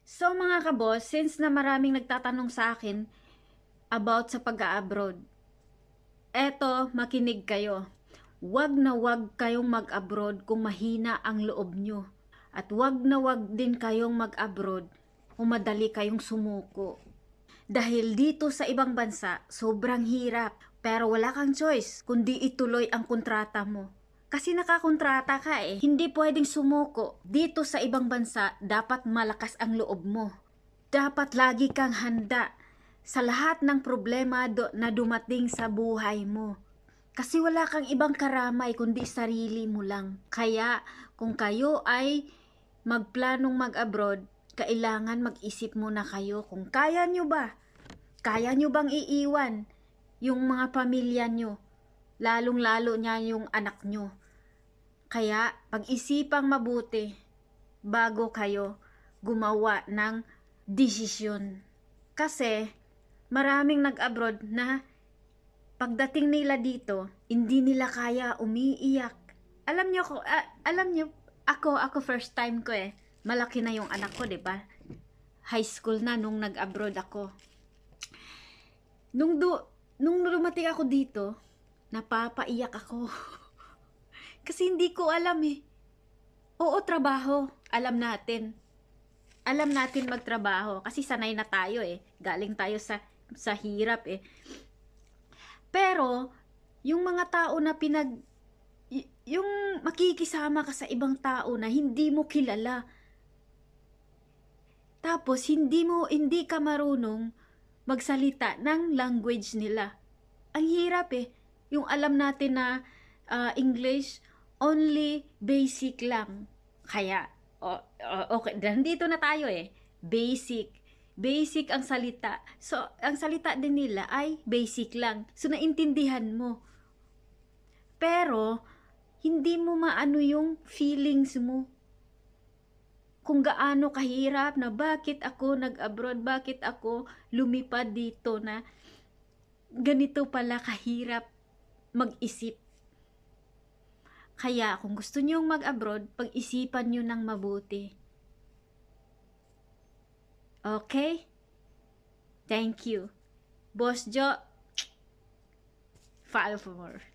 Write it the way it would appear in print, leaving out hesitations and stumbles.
So mga kaboss, since na maraming nagtatanong sa akin about sa pag-a-abroad, eto, makinig kayo. Wag na wag kayong mag-abroad kung mahina ang loob nyo. At wag na wag din kayong mag-abroad kung madali kayong sumuko. Dahil dito sa ibang bansa, sobrang hirap. Pero wala kang choice kundi ituloy ang kontrata mo. Kasi nakakontrata ka eh. Hindi pwedeng sumuko. Dito sa ibang bansa, dapat malakas ang loob mo. Dapat lagi kang handa sa lahat ng problema na dumating sa buhay mo. Kasi wala kang ibang karamay kundi sarili mo lang. Kaya kung kayo ay magplanong mag-abroad, kailangan mag-isip muna kayo kung kaya nyo ba. Kaya nyo bang iiwan yung mga pamilya nyo, lalong-lalo niya yung anak nyo. Kaya pag-isipang mabuti bago kayo gumawa ng desisyon. Kasi maraming nag-abroad na pagdating nila dito, hindi nila kaya, umiiyak. Alam nyo ako first time ko eh. Malaki na yung anak ko, 'di ba? High school na nung nag-abroad ako. Nung dumating ako dito, napapaiyak ako. Kasi hindi ko alam eh. Oo, trabaho. Alam natin. Alam natin magtrabaho kasi sanay na tayo eh. Galing tayo sa hirap eh. Pero yung mga tao na yung makikisama ka sa ibang tao na hindi mo kilala. Tapos hindi ka marunong magsalita ng language nila. Ang hirap eh. Yung alam natin na English, only basic lang. Kaya, okay, nandito na tayo eh. Basic. Basic ang salita. So, ang salita din nila ay basic lang. So, naintindihan mo. Pero, hindi mo maano yung feelings mo. Kung gaano kahirap na bakit ako nag-abroad, bakit ako lumipad dito na ganito pala kahirap mag-isip. Kaya kung gusto nyong mag-abroad, pag-isipan nyo ng mabuti. Okay? Thank you. Boss Jo, follow for more.